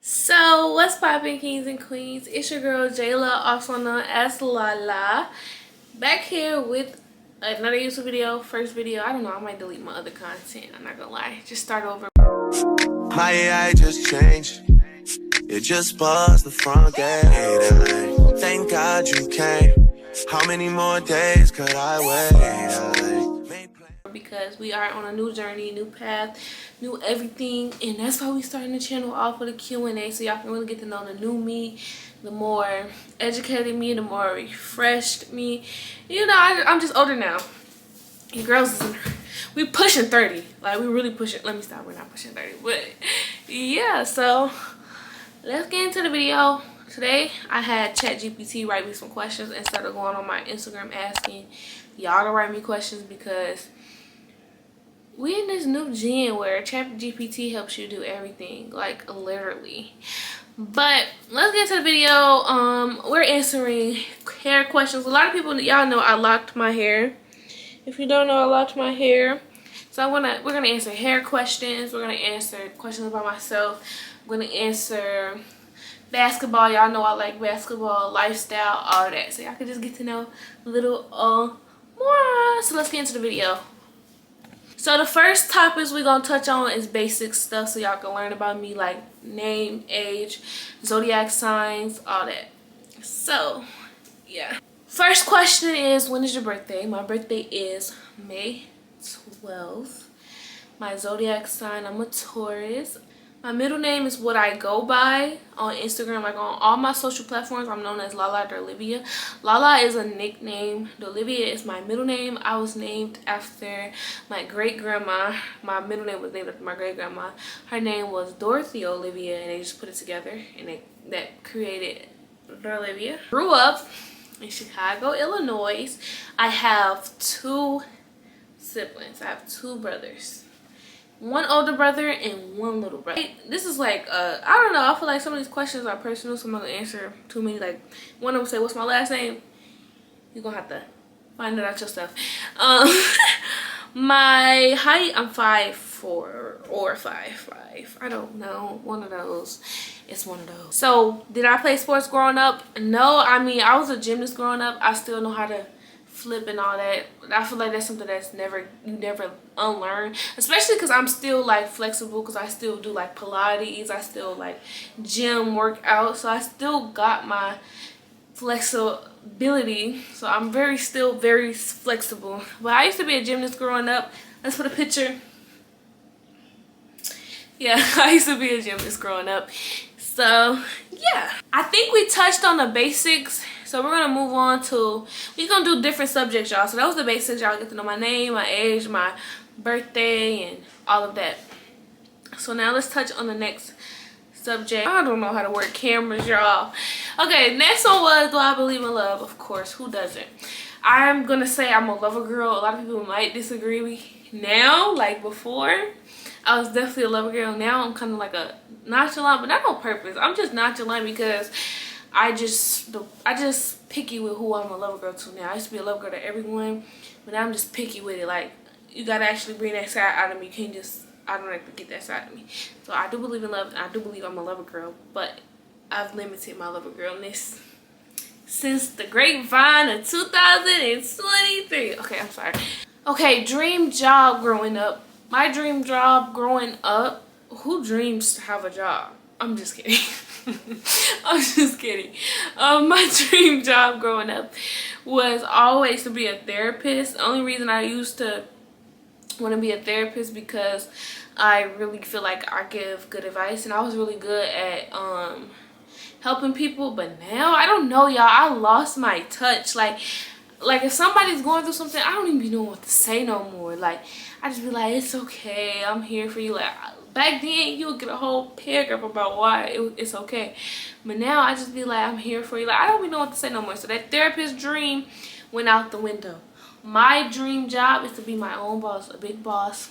So what's poppin', kings and queens? It's your girl Jayla, also known as Lala, back here with another YouTube video. First video, I don't know, I might delete my other content, I'm not gonna lie, just start over. My AI just changed. It just buzzed the front gate. Thank God you came. How many more days could I wait? Because we are on a new journey, new path, new everything, and that's why we starting the channel off with a Q&A, so y'all can really get to know the new me, the more educated me, the more refreshed me. You know, I'm just older now. You girls, we pushing 30. Like, we really pushing. Let me stop. We're not pushing 30, but yeah. So let's get into the video. Today I had ChatGPT write me some questions instead of going on my Instagram asking y'all to write me questions, because we in this new gen where ChatGPT helps you do everything, like literally. But let's get to the video. We're answering hair questions. A lot of people, y'all know I locked my hair. If you don't know, I locked my hair. So we're gonna answer hair questions. We're gonna answer questions about myself. We're gonna answer basketball. Y'all know I like basketball, lifestyle, all that. So y'all can just get to know a little more. So let's get into the video. So the first topics we're gonna touch on is basic stuff, so y'all can learn about me, like name, age, zodiac signs, all that. So yeah. First question is, when is your birthday? My birthday is May 12th. My zodiac sign, I'm a Taurus. My middle name is what I go by on Instagram. Like on all my social platforms, I'm known as Lala Dolivia. Lala is a nickname. Dolivia is my middle name. I was named after my great-grandma. My middle name was named after my great-grandma. Her name was Dorothy Olivia, and they just put it together, and that created Dolivia. Grew up in Chicago, Illinois. I have 2 siblings. I have 2 brothers. 1 older brother and 1 little brother. This is like, I don't know, I feel like some of these questions are personal, so I'm not gonna answer too many. Like, one of them say, what's my last name? You're gonna have to find it out yourself. My height, I'm 5'4" or 5'5". I don't know, one of those. It's one of those. So, did I play sports growing up? No, I mean, I was a gymnast growing up. I still know how to flip and all that. I feel like that's something that's you never unlearn, especially because I'm still like flexible, because I still do like Pilates, I still like gym workout, so I still got my flexibility, so I'm still very flexible. But I used to be a gymnast growing up. Let's put a picture. Yeah, I used to be a gymnast growing up. So yeah, I think we touched on the basics. So we're gonna move on to, we're gonna do different subjects, y'all. So that was the basics. Y'all get to know my name, my age, my birthday, and all of that. So now let's touch on the next subject. I don't know how to work cameras, y'all. Okay, next one was, do I believe in love? Of course, who doesn't? I'm gonna say I'm a lover girl. A lot of people might disagree with me now. Like before, I was definitely a lover girl. Now I'm kind of like a nonchalant, but not on purpose. I'm just nonchalant because I just picky with who I'm a lover girl to now. I used to be a lover girl to everyone, but now I'm just picky with it. Like, you gotta actually bring that side out of me. You can't just automatically get that side of me. So I do believe in love, and I do believe I'm a lover girl, but I've limited my lover girlness since the grapevine of 2023. Okay, I'm sorry. Okay, dream job growing up. My dream job growing up, who dreams to have a job? I'm just kidding. I'm just kidding. My dream job growing up was always to be a therapist. The only reason I used to want to be a therapist because I really feel like I give good advice, and I was really good at helping people. But now, I don't know, y'all, I lost my touch. Like if somebody's going through something, I don't even know what to say no more. Like, I just be like, it's okay, I'm here for you. Like, back then, you would get a whole paragraph about why it's okay. But now, I just be like, I'm here for you. Like, I don't even know what to say no more. So that therapist dream went out the window. My dream job is to be my own boss, a big boss.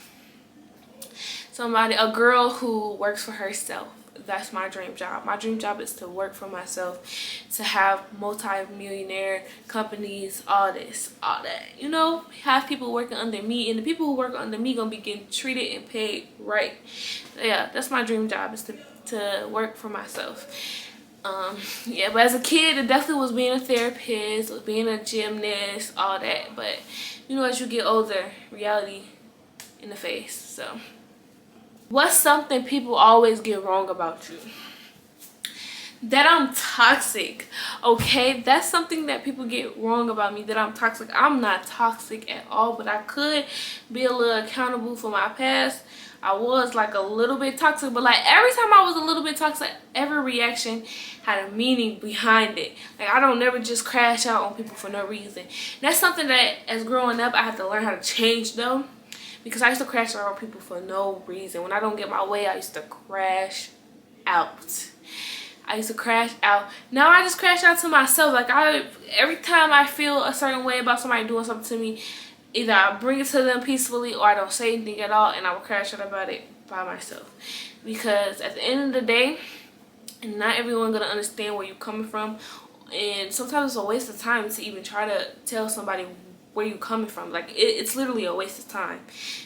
A girl who works for herself. That's my dream job. My dream job is to work for myself, to have multi-millionaire companies, all this, all that. You know, have people working under me, and the people who work under me gonna be getting treated and paid right. Yeah, that's my dream job, is to to work for myself. Yeah, but as a kid, it definitely was being a therapist, being a gymnast, all that. But you know, as you get older, reality in the face. So what's something people always get wrong about you? That I'm toxic. Okay, that's something that people get wrong about me, that I'm toxic. I'm not toxic at all, but I could be a little accountable for my past. I was like a little bit toxic, but like every time I was a little bit toxic, every reaction had a meaning behind it. Like I don't never just crash out on people for no reason. And that's something that as growing up I had to learn how to change though, because I used to crash out on people for no reason. When I don't get my way, I used to crash out. I used to crash out. Now I just crash out to myself. Like every time I feel a certain way about somebody doing something to me, either I bring it to them peacefully or I don't say anything at all, and I will crash out about it by myself. Because at the end of the day, not everyone gonna understand where you're coming from, and sometimes it's a waste of time to even try to tell somebody where you're coming from. Like it's literally a waste of time.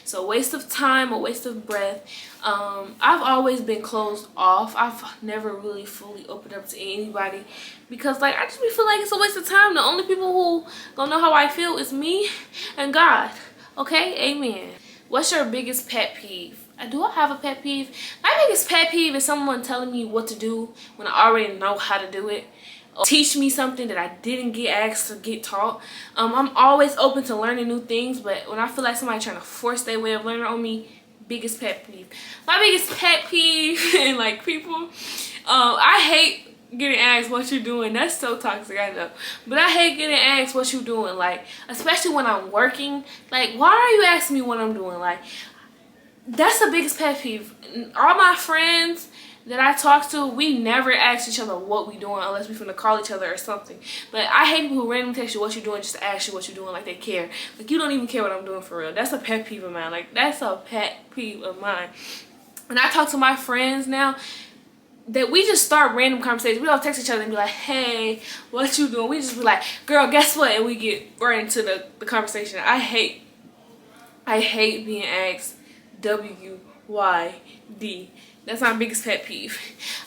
So a waste of time, a waste of breath. I've always been closed off. I've never really fully opened up to anybody because like I just feel like it's a waste of time. The only people who gonna know how I feel is me and God. Okay, amen. What's your biggest pet peeve? Do I have a pet peeve? My biggest pet peeve is someone telling me what to do when I already know how to do it. Or teach me something that I didn't get asked to get taught. I'm always open to learning new things, but when I feel like somebody trying to force their way of learning on me, biggest pet peeve. My biggest pet peeve and like people, I hate getting asked what you're doing. That's so toxic, I know. But I hate getting asked what you're doing, like especially when I'm working. Like, why are you asking me what I'm doing? Like, that's the biggest pet peeve. All my friends that I talk to, we never ask each other what we doing unless we finna call each other or something. But I hate people who randomly text you what you doing just to ask you what you're doing, like they care. Like, you don't even care what I'm doing for real. That's a pet peeve of mine. Like, that's a pet peeve of mine. When I talk to my friends now, that we just start random conversations. We don't text each other and be like, hey, what you doing? We just be like, girl, guess what? And we get right into the conversation. I hate being asked WYD. That's my biggest pet peeve.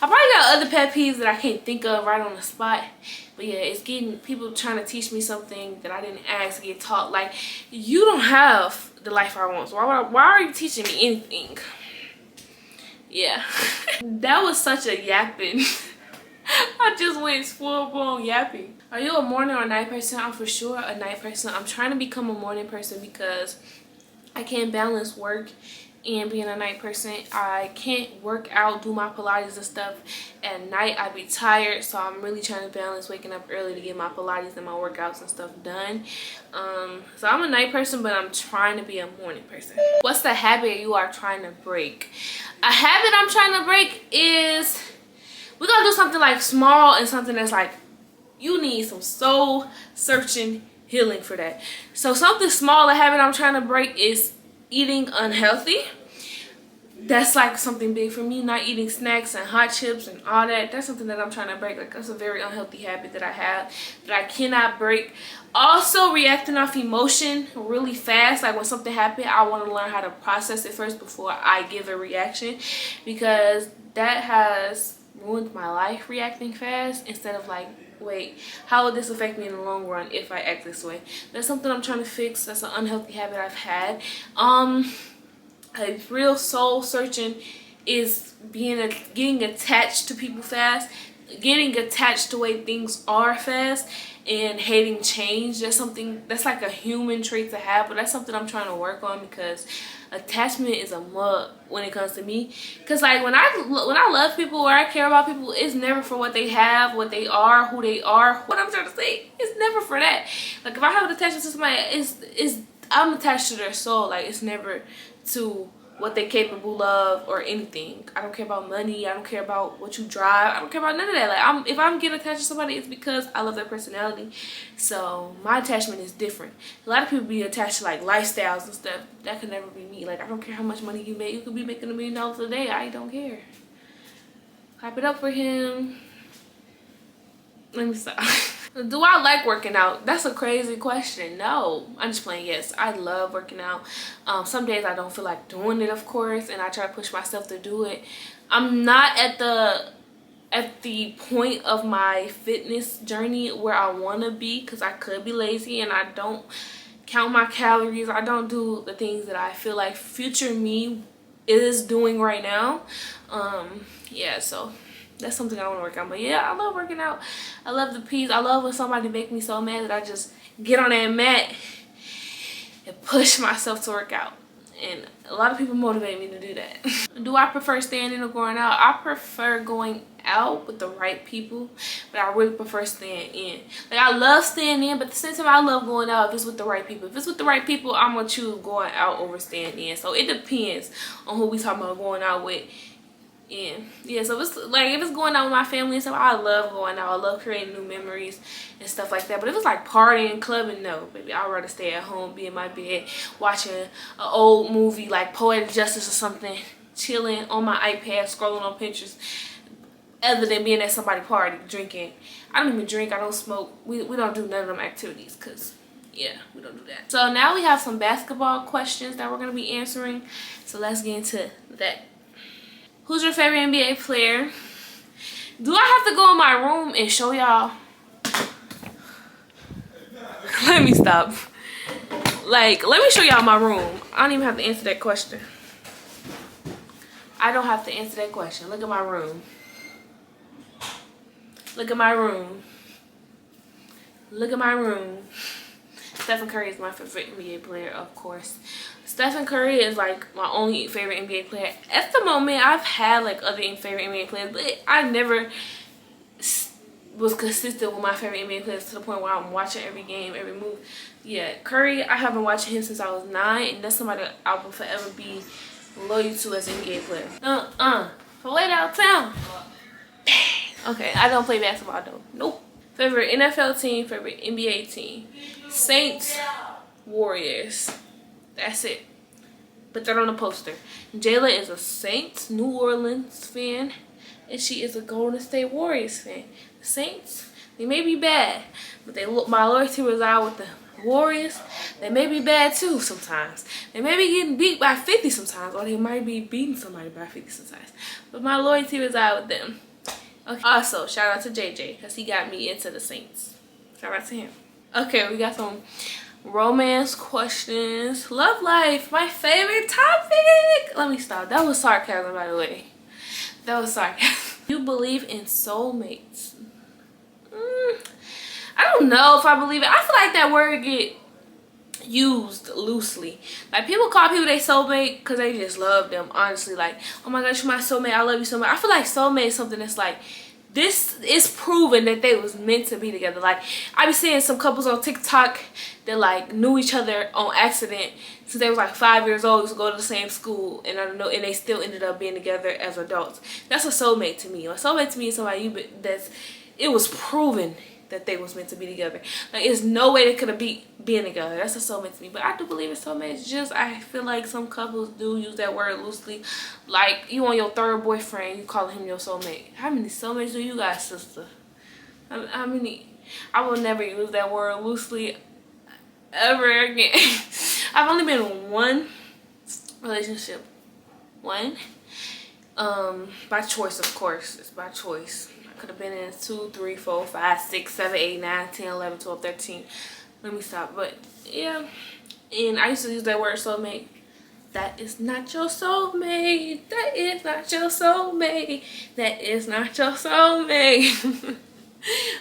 I probably got other pet peeves that I can't think of right on the spot. But yeah, it's getting people trying to teach me something that I didn't ask to get taught. Like, you don't have the life I want. So why are you teaching me anything? Yeah. That was such a yapping. I just went full blown yapping. Are you a morning or night person? I'm for sure a night person. I'm trying to become a morning person because I can't balance work and being a night person. I can't work out, do my Pilates and stuff at night. I'd be tired, so I'm really trying to balance waking up early to get my Pilates and my workouts and stuff done. So I'm a night person, but I'm trying to be a morning person. What's the habit you are trying to break? A habit I'm trying to break is, we're gonna do something like small and something that's like, you need some soul searching healing for that. So something small, a habit I'm trying to break is eating unhealthy. That's like something big for me. Not eating snacks and hot chips and all that. That's something that I'm trying to break. Like, that's a very unhealthy habit that I have that I cannot break. Also, reacting off emotion really fast. Like, when something happens, I want to learn how to process it first before I give a reaction, because that has ruined my life, reacting fast instead of like, wait, how will this affect me in the long run if I act this way? That's something I'm trying to fix. That's an unhealthy habit I've had. A real soul searching is getting attached to people fast, getting attached to the way things are fast, and hating change. That's something that's like a human trait to have, but that's something I'm trying to work on, because attachment is a mug when it comes to me. Because like when I love people or I care about people, it's never for what they have, what they are, who they are. What I'm trying to say, it's never for that. Like, if I have an attachment to somebody, I'm attached to their soul. Like, it's never to what they're capable of or anything. I don't care about money. I don't care about what you drive. I don't care about none of that. Like, if I'm getting attached to somebody, it's because I love their personality. So my attachment is different. A lot of people be attached to like lifestyles and stuff. That could never be me. Like, I don't care how much money you make. You could be making $1 million a day. I don't care. Clap it up for him. Let me stop. Do I like working out? That's a crazy question. No, I'm just playing. Yes, I love working out. Some days I don't feel like doing it, of course, and I try to push myself to do it. I'm not at the point of my fitness journey where I want to be, because I could be lazy and I don't count my calories. I don't do the things that I feel like future me is doing right now. Yeah, so that's something I want to work on. But yeah, I love working out. I love the peace. I love when somebody make me so mad that I just get on that mat and push myself to work out. And a lot of people motivate me to do that. Do I prefer staying in or going out? I prefer going out with the right people, but I really prefer staying in. Like, I love staying in, but at the same time I love going out if it's with the right people. If it's with the right people, I'm gonna choose going out over staying in. So it depends on who we talking about going out with. And yeah, so it's like, if it's going out with my family and stuff, I love going out. I love creating new memories and stuff like that. But if it's like partying, clubbing, no, baby, I'd rather stay at home, be in my bed, watching an old movie like Poetic Justice or something, chilling on my iPad, scrolling on Pinterest, other than being at somebody's party, drinking. I don't even drink, I don't smoke. We don't do none of them activities, because yeah, we don't do that. So now we have some basketball questions that we're going to be answering. So let's get into that. Who's your favorite NBA player? Do I have to go in my room and show y'all? Let me stop. Like, let me show y'all my room. I don't even have to answer that question. I don't have to answer that question. Look at my room. Look at my room. Look at my room. Stephen Curry is my favorite NBA player, of course. Stephen Curry is like my only favorite NBA player. At the moment, I've had like other favorite NBA players, but I never was consistent with my favorite NBA players to the point where I'm watching every game, every move. Yeah, Curry, I have been watching him since I was 9, and that's somebody I will forever be loyal to as an NBA player. Way downtown. Okay, I don't play basketball though. Nope. Favorite NFL team, favorite NBA team. Saints, Warriors. That's it. Put that on a poster. Jayla is a Saints, New Orleans fan, and she is a Golden State Warriors fan. The Saints, they may be bad, but my loyalty resides with the Warriors. They may be bad too sometimes. They may be getting beat by 50 sometimes, or they might be beating somebody by 50 sometimes. But my loyalty resides with them. Okay. Also, shout out to JJ, because he got me into the Saints. Shout out to him. Okay, we got some romance questions. Love life, my favorite topic. Let me stop. That was sarcasm, by the way. That was sarcasm. You believe in soulmates? I don't know if I believe it. I feel like that word get used loosely. Like, people call people their soulmate because they just love them, honestly. Like, oh my gosh, you're my soulmate, I love you so much. I feel like soulmate is something that's like, this is proven that they was meant to be together. Like, I be seeing some couples on TikTok that like knew each other on accident since they was like 5 years old, used to go to the same school, and I don't know, and they still ended up being together as adults. That's a soulmate to me. A soulmate to me is somebody it was proven that they was meant to be together. Like, there's no way they could have being together. That's a soulmate to me. But I do believe in soulmates. Just, I feel like some couples do use that word loosely. Like, you on your third boyfriend, you calling him your soulmate. How many soulmates do you got, sister? How many? I will never use that word loosely ever again. I've only been in one relationship. One. By choice, of course. It's by choice. Could have been in 2, 3, 4, 5, 6, 7, 8, 9, 10, 11, 12, 13. Let me stop. But yeah, and I used to use that word soulmate. That is not your soulmate. That is not your soulmate. That is not your soulmate.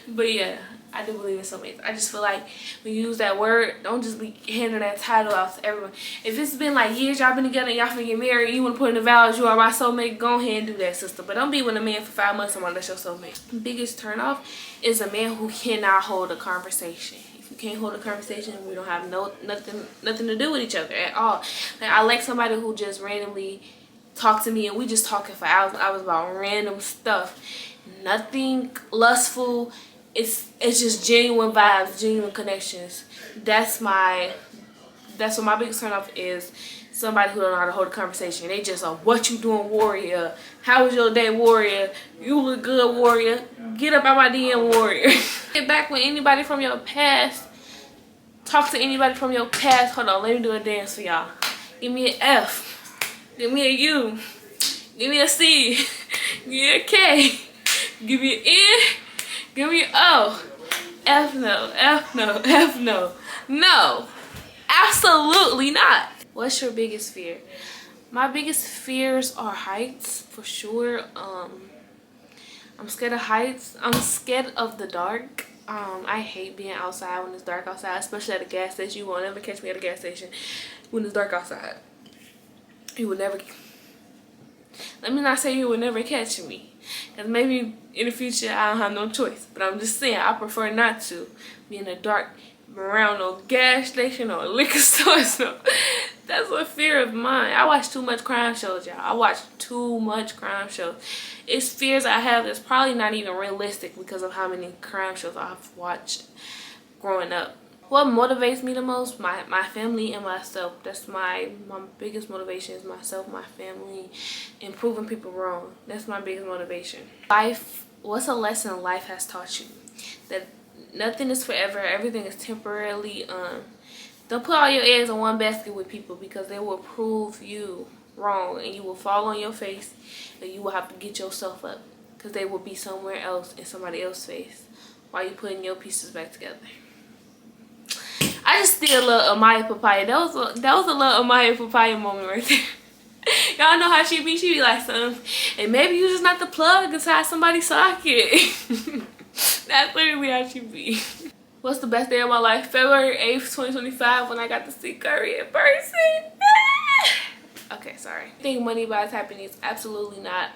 But yeah, I do believe in soulmates. I just feel like when you use that word, don't just be handing that title out to everyone. If it's been like years y'all been together and y'all finna get married and you want to put in the vows, you are my soulmate, go ahead and do that, sister. But don't be with a man for 5 months and that's your soulmate. The biggest turn off is a man who cannot hold a conversation. If you can't hold a conversation, we don't have nothing to do with each other at all. Like, I like somebody who just randomly talk to me and we just talking for hours about random stuff. Nothing lustful. It's just genuine vibes, genuine connections. That's what my biggest turn off is. Somebody who don't know how to hold a conversation. They just what you doing, warrior? How was your day, warrior? You look good, warrior. Get up out my DM, warrior. Get back with anybody from your past. Talk to anybody from your past. Hold on, let me do a dance for y'all. Give me an F. Give me a U. Give me a C. Give me a K. Give me an N. Give me an O. F no. F no. F no. No. Absolutely not. What's your biggest fear? My biggest fears are heights, for sure. I'm scared of heights. I'm scared of the dark. I hate being outside when it's dark outside, especially at a gas station. You won't ever catch me at a gas station when it's dark outside. You will never. Let me not say you will never catch me, because maybe in the future I don't have no choice. But I'm just saying I prefer not to be in the dark around no gas station or liquor store. So that's a fear of mine. I watch too much crime shows, y'all. I watch too much crime shows. It's fears I have that's probably not even realistic because of how many crime shows I've watched growing up. What motivates me the most? My family and myself. That's my biggest motivation is myself, my family, and proving people wrong. That's my biggest motivation. Life, what's a lesson life has taught you? That nothing is forever, everything is temporarily. Don't put all your eggs in one basket with people, because they will prove you wrong and you will fall on your face and you will have to get yourself up, because they will be somewhere else in somebody else's face while you putting your pieces back together. I just still love Amaya Papaya. That was a little Amaya Papaya moment right there. Y'all know how she be like something, and maybe you just not the plug inside somebody's socket. That's literally how she be. What's the best day of my life? February 8th, 2025, when I got to see Curry in person. Okay, sorry. I think money buys happiness. Absolutely not.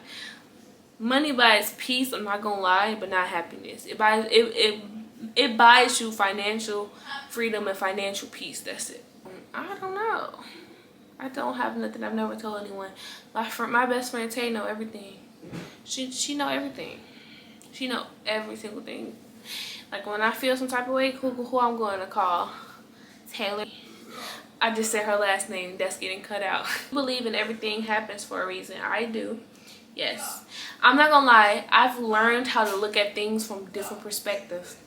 Money buys peace, I'm not gonna lie, but not happiness. It buys you financial freedom and financial peace. That's it. I don't know. I don't have nothing. I've never told anyone. My best friend Tay know everything. She know everything. She know every single thing. Like when I feel some type of way, who I'm going to call? Taylor. I just said her last name. That's getting cut out. I believe in everything happens for a reason. I do. Yes. I'm not gonna lie. I've learned how to look at things from different perspectives.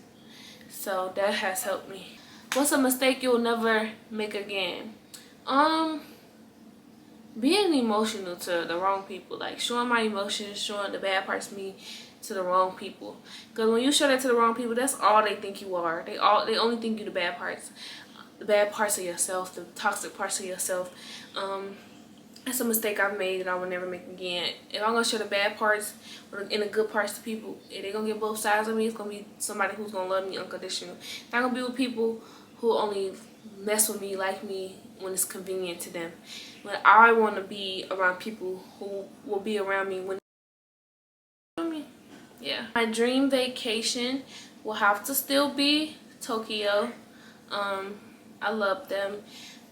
So that has helped me. What's a mistake you'll never make again? Being emotional to the wrong people. Like showing my emotions, showing the bad parts of me to the wrong people. Because when you show that to the wrong people, that's all they think you are. They only think you the bad parts of yourself, the toxic parts of yourself. That's a mistake I've made that I will never make again. If I'm gonna show the bad parts and the good parts to people, if they're gonna get both sides of me, it's gonna be somebody who's gonna love me unconditional. Not gonna be with people who only mess with me, like me when it's convenient to them. But I want to be around people who will be around me when. Yeah. My dream vacation will have to still be Tokyo. I love them.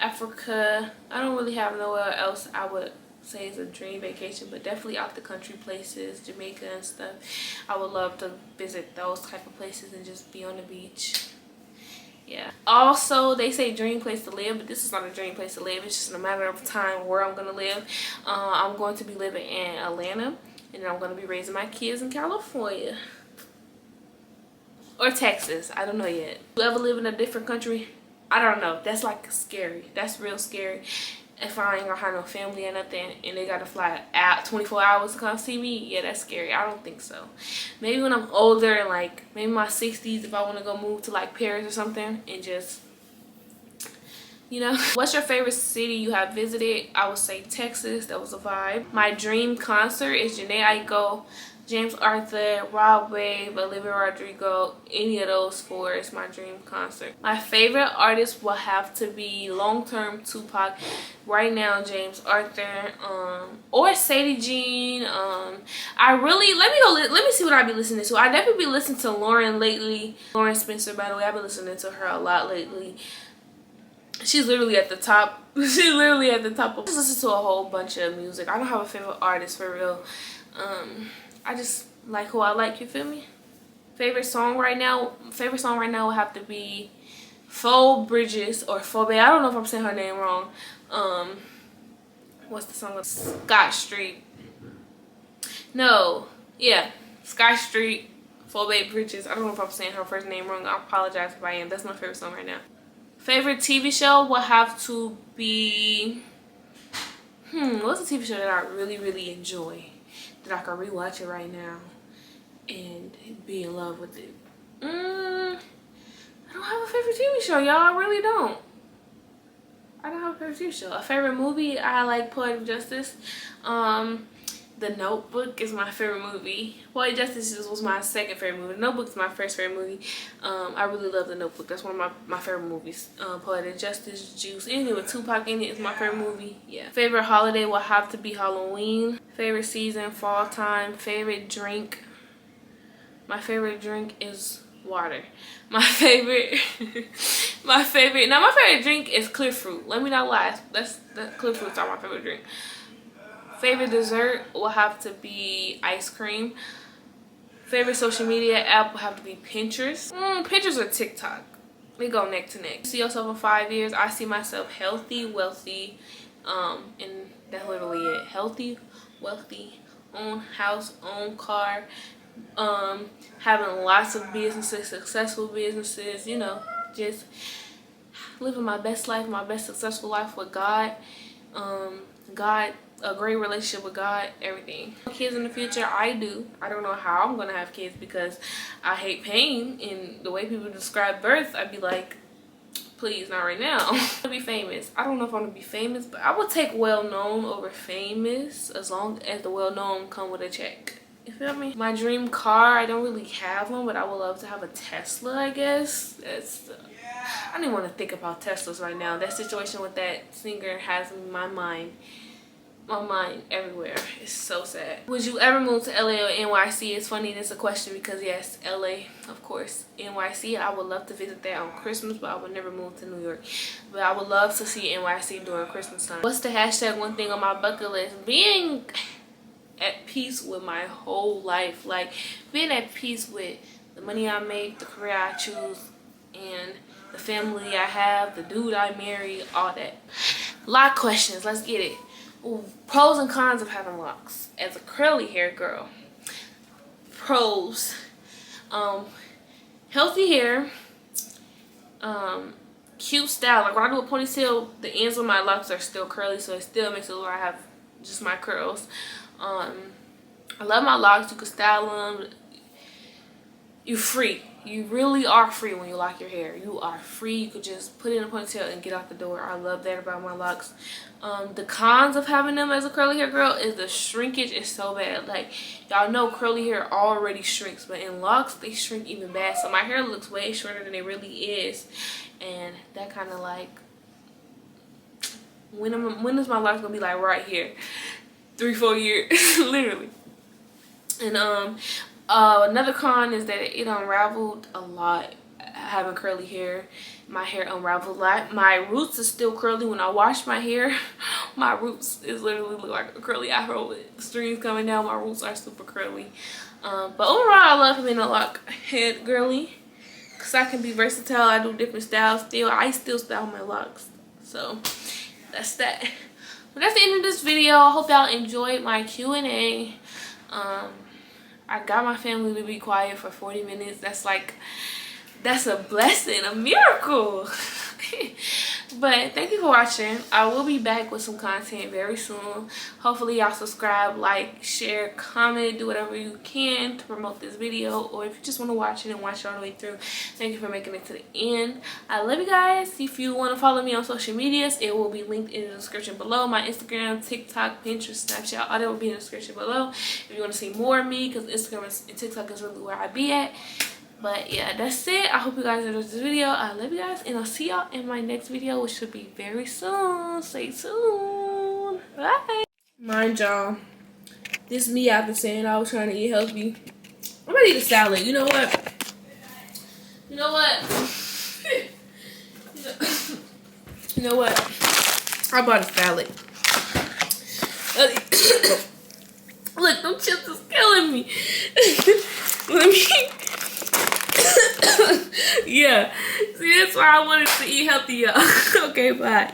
Africa, I don't really have nowhere else I would say is a dream vacation, but definitely out the country places, Jamaica and stuff. I would love to visit those type of places and just be on the beach. Yeah. Also, they say dream place to live, but this is not a dream place to live. It's just a matter of time where I'm going to live. I'm going to be living in Atlanta. And I'm going to be raising my kids in California. Or Texas. I don't know yet. You ever live in a different country? I don't know. That's like scary. That's real scary. If I ain't going to have no family or nothing and they got to fly out 24 hours to come see me, yeah, that's scary. I don't think so. Maybe when I'm older, like maybe my 60s, if I want to go move to like Paris or something and just, you know. What's your favorite city you have visited? I would say Texas. That was a vibe. My dream concert is Jhené Aiko, James Arthur, Rod Wave, Olivia Rodrigo. Any of those four is my dream concert. My favorite artist will have to be long-term Tupac. Right now, James Arthur, or Sadie Jean. Let me see what I be listening to. I definitely be listening to Lauren lately. Lauren Spencer, by the way, I've been listening to her a lot lately. She's literally at the top. She's literally at the top. I just listen to a whole bunch of music. I don't have a favorite artist for real. I just like who I like, you feel me? Favorite song right now will have to be Phoebe Bridges or Phoebe. I don't know if I'm saying her name wrong. What's the song? Scott Street. No. Yeah. Scott Street. Phoebe Bridges. I don't know if I'm saying her first name wrong. I apologize if I am. That's my favorite song right now. Favorite TV show will have to be... what's a TV show that I really enjoy? That I can rewatch it right now and be in love with it. I don't have a favorite TV show, y'all. I really don't. I don't have a favorite TV show. A favorite movie, I like Poetic Justice. The Notebook is my favorite movie. Poetic Justice was my second favorite movie. The Notebook is my first favorite movie. I really love The Notebook. That's one of my favorite movies. Poetic Justice, Juice, anything with Tupac in it is my favorite movie. Yeah. Favorite holiday will have to be Halloween. Favorite season, fall time. Favorite drink. My favorite drink is water. My favorite drink is Clear Fruit. Let me not lie. Clear Fruit's are my favorite drink. Favorite dessert will have to be ice cream. Favorite social media app will have to be Pinterest. Pinterest or TikTok. We go neck to neck. See yourself in 5 years. I see myself healthy, wealthy, and that's literally it. Healthy, wealthy, own house, own car, having lots of businesses, successful businesses, you know, just living my best life, my best successful life with God. A great relationship with God, everything. Kids in the future, I do. I don't know how I'm gonna have kids because I hate pain, and the way people describe birth, I'd be like, please, not right now. To be famous. I don't know if I'm gonna be famous, but I would take well-known over famous as long as the well-known come with a check. You feel me? My dream car, I don't really have one, but I would love to have a Tesla, I guess. I don't even want to think about Teslas right now. That situation with that singer has my mind everywhere. It's so sad. Would you ever move to LA or NYC? It's funny, it's a question because yes, LA, of course. NYC, I would love to visit that on Christmas, but I would never move to New York. But I would love to see NYC during Christmas time. What's the hashtag one thing on my bucket list? Being at peace with my whole life. Like, being at peace with the money I make, the career I choose, and the family I have, the dude I marry, all that. A lot of questions. Let's get it. Ooh, pros and cons of having locks. As a curly hair girl, pros: healthy hair, cute style. Like when I do a ponytail, the ends of my locks are still curly, so it still makes it look like I have just my curls. I love my locks. You can style them. You're free. You really are free when you lock your hair. You are free. You could just put it in a ponytail and get out the door. I love that about my locks. The cons of having them as a curly hair girl is the shrinkage is so bad. Like, y'all know curly hair already shrinks, but in locks they shrink even bad. So my hair looks way shorter than it really is, and that kind of like, when is my locks gonna be like right here? 3-4 years, literally. And another con is that it unraveled a lot. Having curly hair, my hair unraveled a lot. My roots is still curly. When I wash my hair, my roots is literally look like a curly afro with strings coming down. My roots are super curly. But overall, I love being a lock head girly because I can be versatile. I do different styles still. I still style my locks. So that's that. But that's the end of this video. I hope y'all enjoyed my Q&A. I got my family to be quiet for 40 minutes. That's a blessing, a miracle. But thank you for watching. I will be back with some content very soon. Hopefully y'all subscribe, like, share, comment, do whatever you can to promote this video. Or if you just want to watch it and watch it all the way through, thank you for making it to the end. I love you guys. If you want to follow me on social medias, it will be linked in the description below. My Instagram, TikTok, Pinterest, Snapchat, all that will be in the description below. If you want to see more of me, because Instagram and TikTok is really where I be at. But yeah, that's it. I hope you guys enjoyed this video. I love you guys, and I'll see y'all in my next video, which should be very soon. Stay tuned. Bye. Mind y'all, this me I've been saying I was trying to eat healthy. I'm gonna eat a salad. You know what? You know what? You know what? I bought a salad. Look, them chips is killing me. Let me. Yeah, see, that's why I wanted to eat healthy, y'all. Okay, bye.